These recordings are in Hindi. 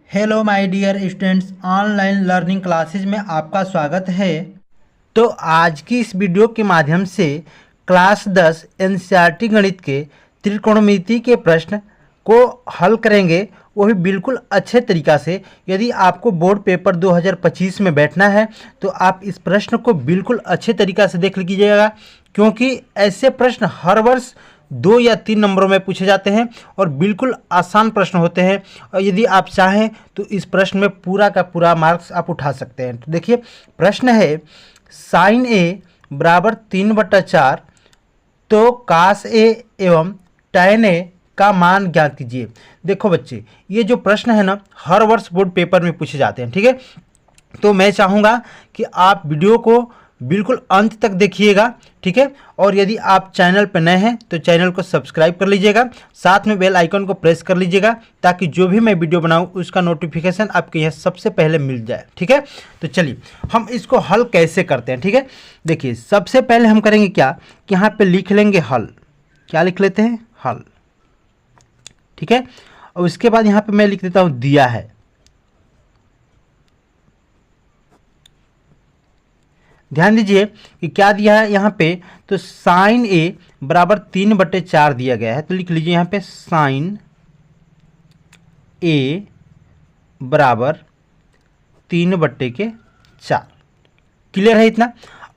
Hello my dear students, online learning classes में आपका स्वागत है। तो आज की इस वीडियो के माध्यम से क्लास 10 एनसीईआरटी गणित के त्रिकोणमिति के प्रश्न को हल करेंगे, वो भी बिल्कुल अच्छे तरीक़ा से। यदि आपको बोर्ड पेपर 2025 में बैठना है तो आप इस प्रश्न को बिल्कुल अच्छे तरीक़ा से देख लीजिएगा, क्योंकि ऐसे प्रश्न हर वर्ष 2 या 3 नंबरों में पूछे जाते हैं और बिल्कुल आसान प्रश्न होते हैं। और यदि आप चाहें तो इस प्रश्न में पूरा का पूरा मार्क्स आप उठा सकते हैं। तो देखिए, प्रश्न है साइन ए बराबर 3/4 तो कास ए एवं टैन ए का मान ज्ञात कीजिए। देखो बच्चे, ये जो प्रश्न है ना, हर वर्ष बोर्ड पेपर में पूछे जाते हैं, ठीक है। तो मैं चाहूँगा कि आप वीडियो को बिल्कुल अंत तक देखिएगा, ठीक है। और यदि आप चैनल पर नए हैं तो चैनल को सब्सक्राइब कर लीजिएगा, साथ में बेल आइकन को प्रेस कर लीजिएगा, ताकि जो भी मैं वीडियो बनाऊं उसका नोटिफिकेशन आपके यहाँ सबसे पहले मिल जाए, ठीक है। तो चलिए हम इसको हल कैसे करते हैं, ठीक है। देखिए, सबसे पहले हम करेंगे क्या कि यहाँ पे लिख लेंगे हल। क्या लिख लेते हैं? हल, ठीक है। और उसके बाद यहाँ पे मैं लिख देता हूँ दिया है। ध्यान दीजिए कि क्या दिया है यहाँ पे, तो साइन ए बराबर 3/4 दिया गया है। तो लिख लीजिए यहाँ पे साइन ए बराबर 3/4। क्लियर है इतना?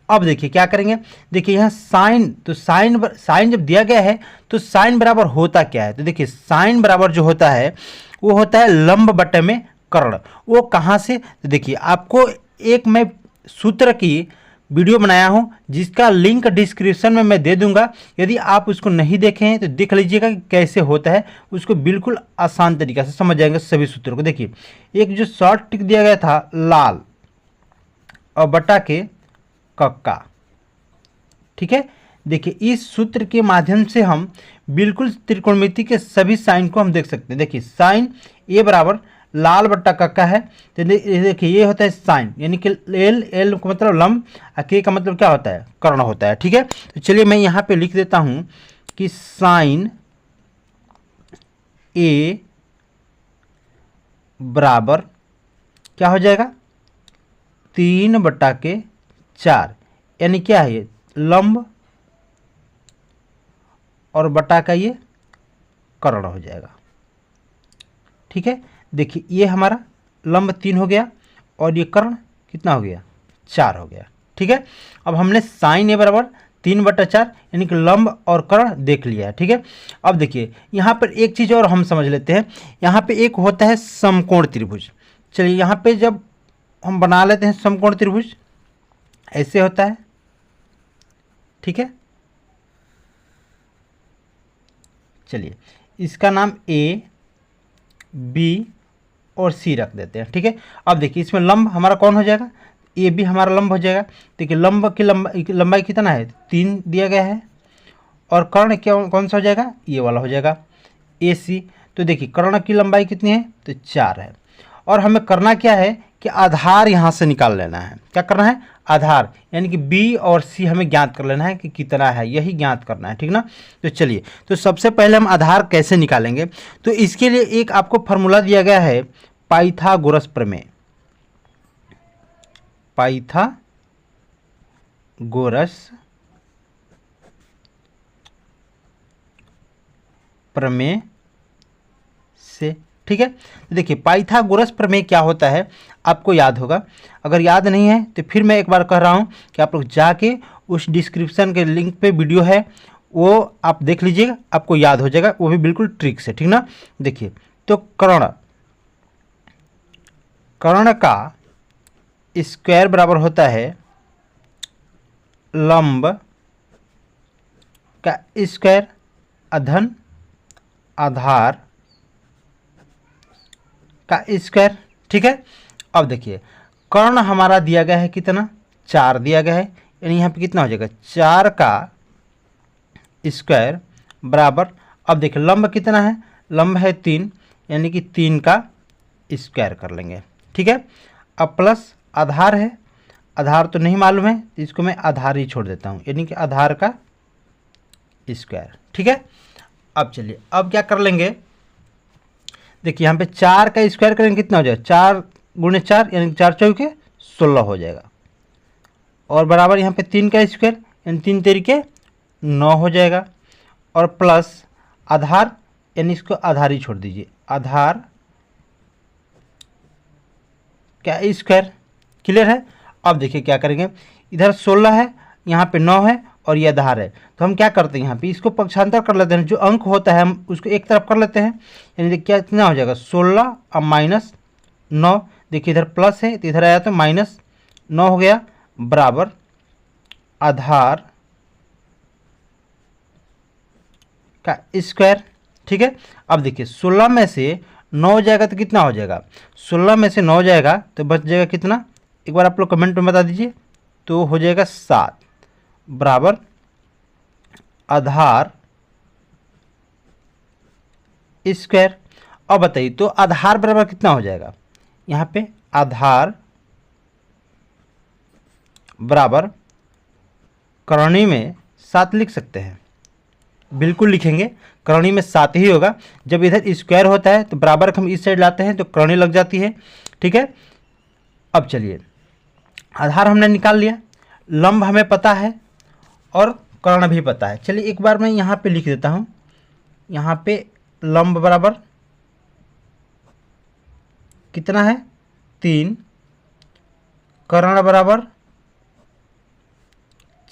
अब देखिए क्या करेंगे। देखिए यहाँ साइन, तो साइन जब दिया गया है तो साइन बराबर होता क्या है। तो देखिए, साइन बराबर जो होता है वो होता है लंब बटे में कर्ण। वो कहाँ से? तो देखिए, आपको एक मैं सूत्र की वीडियो बनाया हूँ जिसका लिंक डिस्क्रिप्शन में मैं दे दूंगा। यदि आप उसको नहीं देखे हैं तो देख लीजिएगा कि कैसे होता है। उसको बिल्कुल आसान तरीक़ा से समझ जाएंगे सभी सूत्रों को। देखिए, एक जो शॉर्ट टिक दिया गया था लाल और बटा के कक्का, ठीक है। देखिए, इस सूत्र के माध्यम से हम बिल्कुल त्रिकोणमिति के सभी साइन को हम देख सकते हैं। देखिए, साइन ए बराबर लाल बट्टा कक्का है। तो देखिए, ये होता है साइन, यानी कि एल का मतलब लंब, और के का मतलब क्या होता है? कर्ण होता है, ठीक है। तो चलिए मैं यहाँ पे लिख देता हूँ कि साइन ए बराबर क्या हो जाएगा? 3/4, यानी क्या है? ये लंब और बटा का ये कर्ण हो जाएगा, ठीक है। देखिए, ये हमारा लंब 3 हो गया और ये कर्ण कितना हो गया? 4 हो गया, ठीक है। अब हमने साइन ए बराबर 3/4 यानी कि लंब और कर्ण देख लिया है, ठीक है। अब देखिए, यहाँ पर एक चीज़ और हम समझ लेते हैं। यहाँ पे एक होता है समकोण त्रिभुज। चलिए, यहाँ पे जब हम बना लेते हैं समकोण त्रिभुज, ऐसे होता है, ठीक है। चलिए, इसका नाम ए, बी और सी रख देते हैं, ठीक है। अब देखिए, इसमें लंब हमारा कौन हो जाएगा? ए बी हमारा लंब हो जाएगा। देखिए, लंब की लंबाई कितना है? 3 दिया गया है। और कर्ण क्या कौन सा हो जाएगा? ये वाला हो जाएगा, ए सी। तो देखिए, कर्ण की लंबाई कितनी है? तो 4 है। और हमें करना क्या है कि आधार यहाँ से निकाल लेना है। क्या करना है? आधार, यानी कि बी और सी हमें ज्ञात कर लेना है कि कितना है, यही ज्ञात करना है, ठीक ना। तो चलिए, तो सबसे पहले हम आधार कैसे निकालेंगे, तो इसके लिए एक आपको फार्मूला दिया गया है, पाइथागोरस प्रमेय। पाइथागोरस प्रमेय से, ठीक है। तो देखिए, पाइथागोरस प्रमेय क्या होता है आपको याद होगा। अगर याद नहीं है तो फिर मैं एक बार कह रहा हूँ कि आप लोग जाके उस डिस्क्रिप्शन के लिंक पे वीडियो है वो आप देख लीजिएगा, आपको याद हो जाएगा, वो भी बिल्कुल ट्रिक से, ठीक ना। देखिए, तो कर्ण का स्क्वायर बराबर होता है लंब का स्क्वायर अधन आधार का स्क्वायर, ठीक है। अब देखिए, कर्ण हमारा दिया गया है कितना? 4 दिया गया है, यानी यहाँ पे कितना हो जाएगा? 4 का स्क्वायर बराबर, अब देखिए लंब कितना है? लंब है 3, यानी कि 3 का स्क्वायर कर लेंगे, ठीक है। अब प्लस आधार है, आधार तो नहीं मालूम है तो इसको मैं आधार ही छोड़ देता हूँ, यानी कि आधार का स्क्वायर, ठीक है। अब चलिए, अब क्या कर लेंगे, देखिए यहाँ पे 4 का स्क्वायर करेंगे कितना हो जाएगा, 4 गुणे 4 यानी 4 चौके 16 हो जाएगा। और बराबर यहाँ पे 3 का स्क्वायर यानी 3 तरीके 9 हो जाएगा। और प्लस आधार यानी इसको आधार ही छोड़ दीजिए, आधार क्या स्क्वायर। क्लियर है। अब देखिए क्या करेंगे, इधर 16 है, यहाँ पे 9 है और ये आधार है, तो हम क्या करते हैं यहाँ पे इसको पक्षांतर कर लेते हैं। जो अंक होता है हम उसको एक तरफ कर लेते हैं, यानी क्या कितना हो जाएगा 16 और माइनस 9। देखिए इधर प्लस है तो इधर आया तो माइनस 9 हो गया, बराबर आधार का स्क्वायर। ठीक है। अब देखिए 16 में से 9 जाएगा तो कितना हो जाएगा, 16 में से 9 जाएगा तो बच जाएगा कितना, एक बार आप लोग कमेंट में बता दीजिए। तो हो जाएगा 7, बराबर आधार स्क्वायर। अब बताइए तो आधार बराबर कितना हो जाएगा, यहाँ पे आधार बराबर करणी में 7 लिख सकते हैं, बिल्कुल लिखेंगे, करणी में 7 ही होगा। जब इधर स्क्वायर होता है तो बराबर हम इस साइड लाते हैं तो करणी लग जाती है। ठीक है। अब चलिए आधार हमने निकाल लिया, लंब हमें पता है और कर्ण भी पता है। चलिए एक बार मैं यहाँ पे लिख देता हूँ, यहाँ पे लंब बराबर कितना है 3, कर्ण बराबर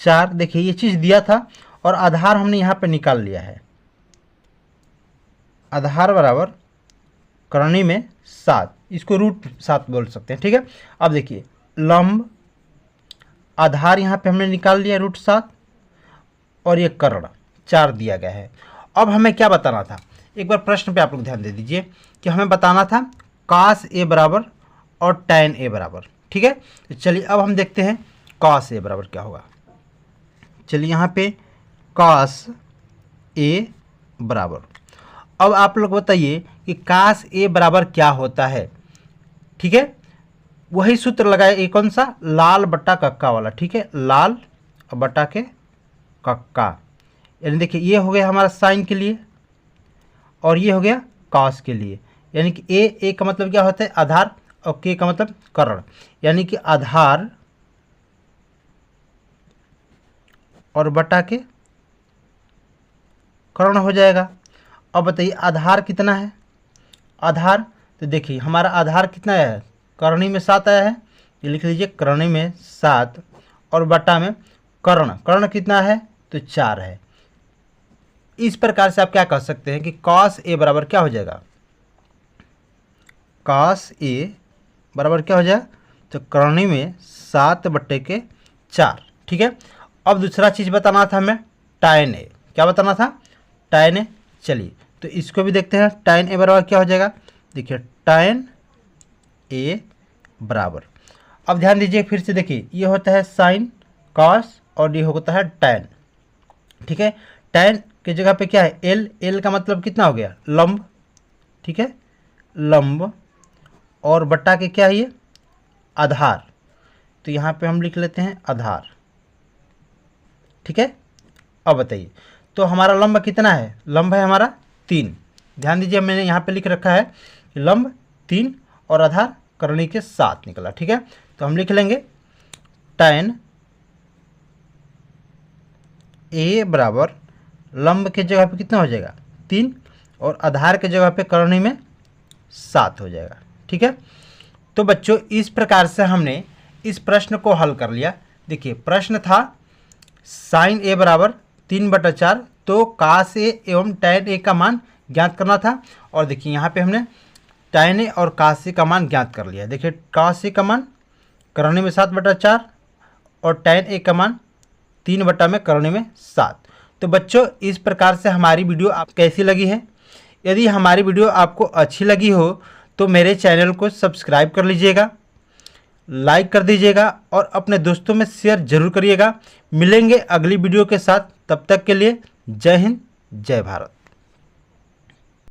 4। देखिए ये चीज़ दिया था और आधार हमने यहाँ पे निकाल लिया है, आधार बराबर करणी में 7, इसको √7 बोल सकते हैं। ठीक है। अब देखिए लंब आधार यहाँ पे हमने निकाल लिया √7 और ये कर्ण 4 दिया गया है। अब हमें क्या बताना था, एक बार प्रश्न पे आप लोग ध्यान दे दीजिए कि हमें बताना था cos A बराबर और tan A बराबर। ठीक है। तो चलिए अब हम देखते हैं cos A बराबर क्या होगा। चलिए यहाँ पे cos A बराबर, अब आप लोग बताइए कि cos A बराबर क्या होता है। ठीक है। वही सूत्र लगाए, ये कौन सा, लाल बट्टा कक्का वाला। ठीक है, लाल बट्टा के कक्का, यानी देखिए ये हो गया हमारा साइन के लिए और ये हो गया कॉस के लिए। यानी कि ए का मतलब क्या होता है आधार और के का मतलब कर्ण, यानी कि आधार और बटा के कर्ण हो जाएगा। अब बताइए आधार कितना है, आधार तो देखिए हमारा आधार कितना आया है, करणी में 7 आया है, ये लिख लीजिए करणी में 7 और बटा में कर्ण, कर्ण कितना है तो 4 है। इस प्रकार से आप क्या कह सकते हैं कि cos A बराबर क्या हो जाएगा, cos A बराबर क्या हो जाएगा तो करणी में 7/4। ठीक है। अब दूसरा चीज़ बताना था हमें tan A, क्या बताना था tan A। चलिए तो इसको भी देखते हैं, tan A बराबर क्या हो जाएगा, देखिए tan A बराबर, अब ध्यान दीजिए फिर से, देखिए ये होता है साइन cos और ये होता है tan। ठीक है। tan की जगह पे क्या है l, l का मतलब कितना हो गया लंब। ठीक है, लंब और बट्टा के क्या है ये आधार, तो यहाँ पे हम लिख लेते हैं आधार। ठीक है। अब बताइए तो हमारा लंब कितना है, लंब है हमारा 3। ध्यान दीजिए मैंने यहाँ पे लिख रखा है कि लंब 3 और आधार करणी के 7 निकला। ठीक है। तो हम लिख लेंगे tan A बराबर लंब के जगह पे कितना हो जाएगा 3 और आधार के जगह पे करणी में 7 हो जाएगा। ठीक है। तो बच्चों इस प्रकार से हमने इस प्रश्न को हल कर लिया। देखिए प्रश्न था साइन A बराबर 3/4, तो cos A एवं tan A का मान ज्ञात करना था। और देखिए यहाँ पे हमने tan A और cos A का मान ज्ञात कर लिया। देखिए cos A का मान करणी में 7/4 और tan A का मान 3 में करणी में 7। तो बच्चों इस प्रकार से हमारी वीडियो आप कैसी लगी है, यदि हमारी वीडियो आपको अच्छी लगी हो तो मेरे चैनल को सब्सक्राइब कर लीजिएगा, लाइक कर दीजिएगा और अपने दोस्तों में शेयर जरूर करिएगा। मिलेंगे अगली वीडियो के साथ, तब तक के लिए जय हिंद जय भारत।